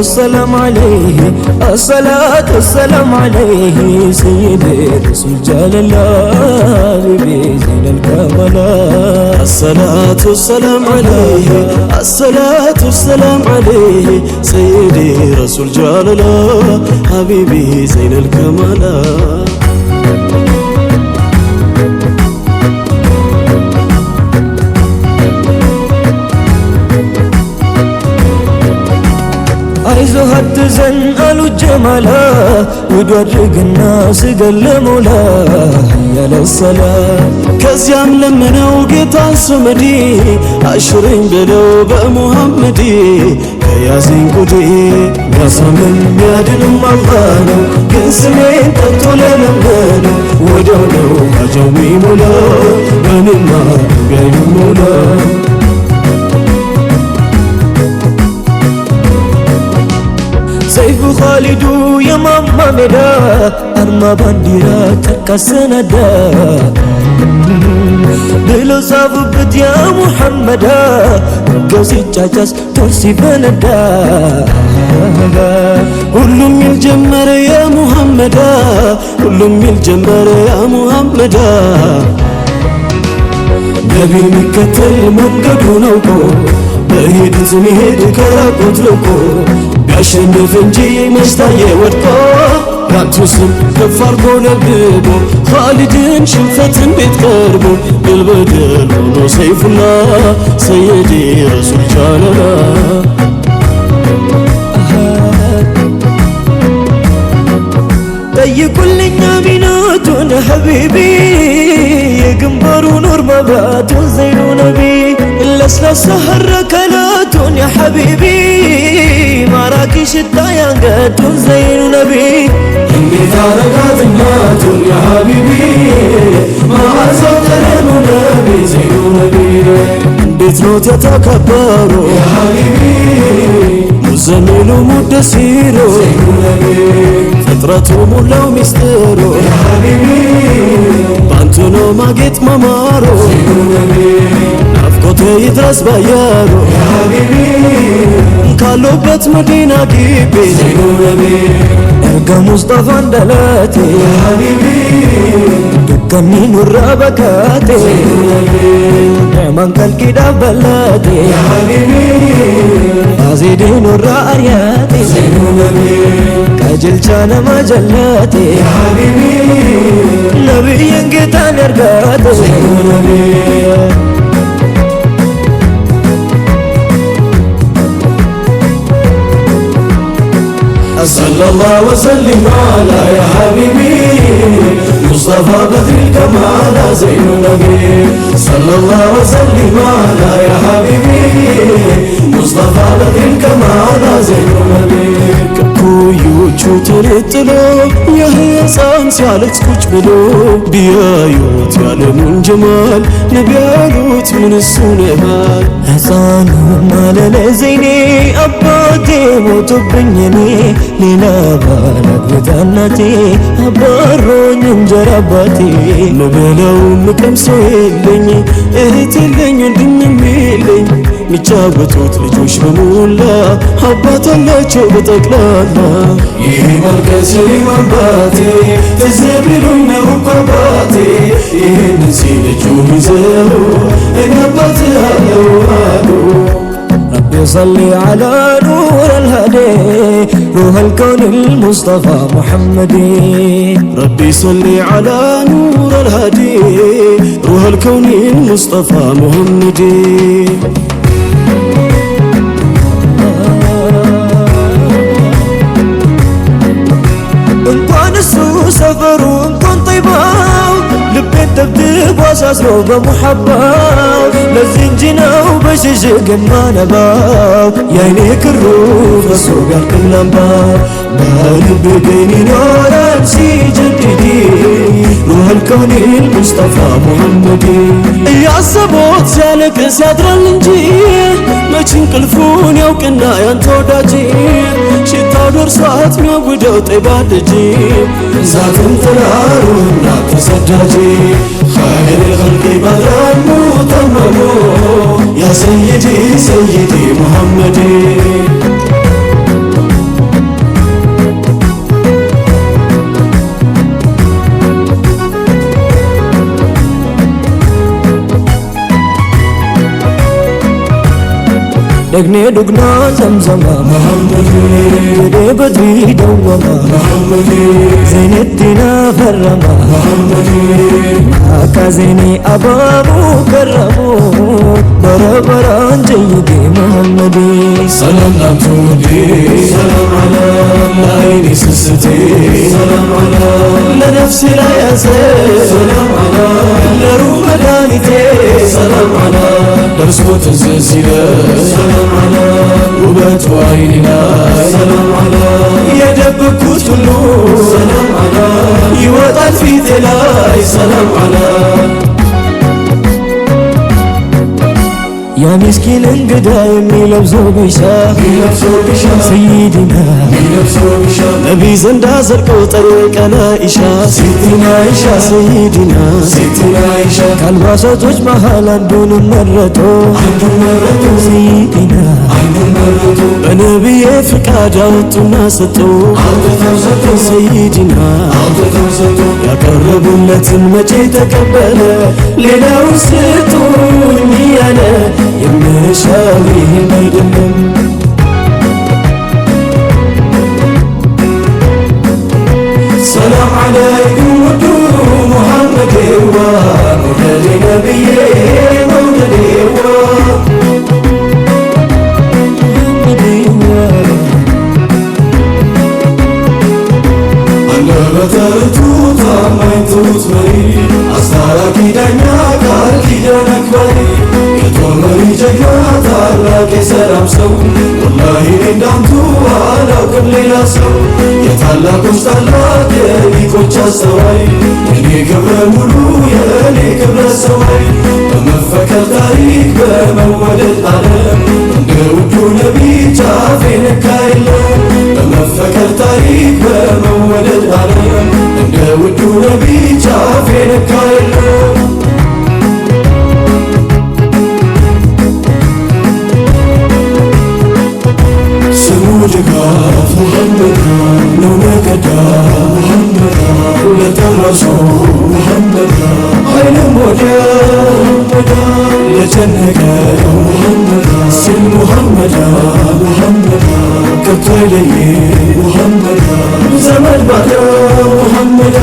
والسلام عليه الصلاة والسلام عليه سيدي رسول جلال الله بزين الكمالات الصلاة والسلام عليه الصلاة والسلام عليه سيدي رسول جلال الله حبيبي زين الكمالات አይዞህ አትዘን አሉት ጀማላ ውዱ አድርግና ስገድ ለሞላ ያለ ሰላም ከዚያም ለመነው ጌታን ሶመዲ አሽረኝ በለው በሙሐመድ ከያዘኝ ጉዴ ሚያሳምን ሚያድንም አላህ ነው ግን ስሜን ጠርቶ ለለመነው ወዲያው ነው ሀጃው ሚሞላው በኔማ ቢያዩ ሞላ ሰይፉ ኻሊዱ የማማ ሜዳ አርማ ባንዲራ ጨርቃ ሰነዳ ብሎ ጻፉበት ያ ሙሐመዳ ውጊያው ሲጫጫስ ጦር ሲፈነዳ ሁሉም ይል ጀመረ ያ ሙሐመዳ ሁሉም ይል ጀመረ ያ ሙሐመዳ ነቢ የሚከተል መንገዱን አውቆ በሄዱት ሚሄድ ከራቁት ርቆ ቢያሸንፍ እንጂ መስታየ ወድቆ ያንቱ ስም ከፍ አርጎ ነብቦ ኻሊድን ሽንፈት እንዴት ቀርቦ ድል በድል ሆኖ ሰይፉላ ሰይዲ ረሱል ጃለላ ጠይቁልኝ አሚናቱን ሐቢቢ የግንባሩ ኑር መብራቱን ዘይኑ ነቢ ለስላሳ ሐረከላቱን ያ ሐቢቢ ማራኪ ሽታ ያንገቱን ዘይኑ ነቢ እንዴት አረጋት እናቱን ያ ሐቢቢ ማዕዛው ጠረኑ ነቢ ዘይኑ ነቢ እንዴት ኖት የተከበሩ ያ ሐቢቢ ሙዘሚሉ ሙደሲሩ ዘይኑ ነቢ ፍጥረቱ ሙላው ሚስጥሩ ያ ሐቢቢ ባንቱ ነው ማጌጥ መማሩ ዘይኑ ነቢ ናፍቆቴ ይድረስ ባያሩ ያ ሐቢቢ ካሉበት መዲና ግቢ ዘይኑ ነቢ erga ሙስጠፋ እንደለቴ ያ ሐቢቢ ድጋሚ ኑራ በካቴ ዘይኑ ነቢ ነማን ቀልቂዳ በለቴ ያ ሐቢቢ አዚዲ ኑራ አርያቴ ዘይኑ ነቢ ቀጅልቻ ነማ ጀለቴ ያ ሐቢቢ ነቢይን ጌታን ያርጋቴ ዘይኑ ነቢ صلى الله وسلم على يا حبيبي مصطفى بدر الكمال زين النبي صلى الله وسلم على يا حبيبي مصطفى بدر الكمال زين النبي كويوቹ ተነጥሎ የህፃን ሲያለቅስ ቁጭ ብሎ ቢያዩት ያለሙን ጀማል ነቢያሉት ምን እሱ ነሃል ሕፃኑ ማለለ ዘይኔ አባቴ ሞቶብኝ እኔ ሌላ ባል አግብታ እናቴ አባሮኝ እንጀራ አባቴ ምበላው ምቀምሰው የለኝ እህት የለኝ ወንድምም የለኝ ሚጫወቱት ልጆች በሞላ አባት አላቸው በጠቅላላ ይህ መልከስ የኔም አባቴ ትዝ ቢሉኝ ነው እኮ አባቴ ይህን ሲልጁ ይዘሩ እኔ አባት አለው አሉ ربي صلي على نور الهدي روح الكون المصطفى محمدي ربي صلي على نور الهدي روح الكون المصطفى محمدي እንኳን እሱ ሰፈሩ እንኳን ጠይባው ልቤን ደብድቦ አሳስሮ በሙሐባው ለዚህ እንጂ ነው በሽሽግ የማነባው የአይኔ ክሩ ፈሶ ቢያልቅም ላምባው በልቤ ግን ይኖራል ሲጀድድ ሩህ አልከውን ሙስጠፋ ሙሐመድ እያሰቦት ሲያለቅስ ያድራል እንጂ መች እንቅልፉን ያውቅና ያንተ ወዳጅ ሽታው ደርሷት ሚያውደው ጤባ ልጅ ዛትን ጥላሩና ተሰዳጅ ኸይር ልኸልቂ በድራን ሙተመሙ ያ ሰይዲ ሰይዲ ሙሐመድ دقني دقنا زمزمة محمدي جدي بدري دوما محمدي زين الدنا فرما محمدي معك زيني أبابو كرمو بربران جيدي محمدي سلام نمتودي سلام على عيني سستي سلام على لنفسي لا يزال سلام على لروح مدانتي سلام على درسوت الزلزلة سلام على وبات عيننا سلام على يدبكوت كله سلام على يوطن في تلاي سلام على يا مسكين انقدا يمي لبزو بشا سيدنا نبي زندا زرقو طريقنا إشا سيدنا عيشا سيدنا عيشا كالباسطوች መሃል አንዱን መረጡ سيدنا በነቢዬ ፍቃድ አወጡና ሰጡ ሰይድና ያቀረቡለትን መቼ ተቀበለ ሌላውን ስጡኝ እያለ የምሻው ይህን አይደለም ሰላም عليكم ውዱ ሙሐመድ መውደድ ነቢዬ መውደድ በተርቱ ታማኝ ትሁት መሪ አስታራቂ ዳኛ ቃል ኪዳን አክባሪ የጦር መሪ ጀግና ታላቅ የሰላም ሰው ወላሂ እንዳንቱ አላውቅም ሌላ ሰው የታላቆች ታላቅ የሊቆች አስተዋይ የኔ ክብረ ሙሉ የኔ ክብረ ሰዋይ በመፈቀር ታሪክ በመወደድ ዓለም እንደ ውዱ ነቢ ጫፍ የነካ የለም በመፈቀር ታሪክ በመወደድ ዓለም እንደ ውዱ ነቢ ጫፍ የነካ የለም ስሙ ድጋፍ ሙሐመድ ነው ነገዳ ሙሐመድ ለተራሱ ሙሐመድ ኃይልም ወዲያ ለጨነቀው ሙሐመድ ሲል ሙሐመድ ሙሐመድ ከቶ የለየ ሙሐመድ ዘመድ ባለው ሙሐመድ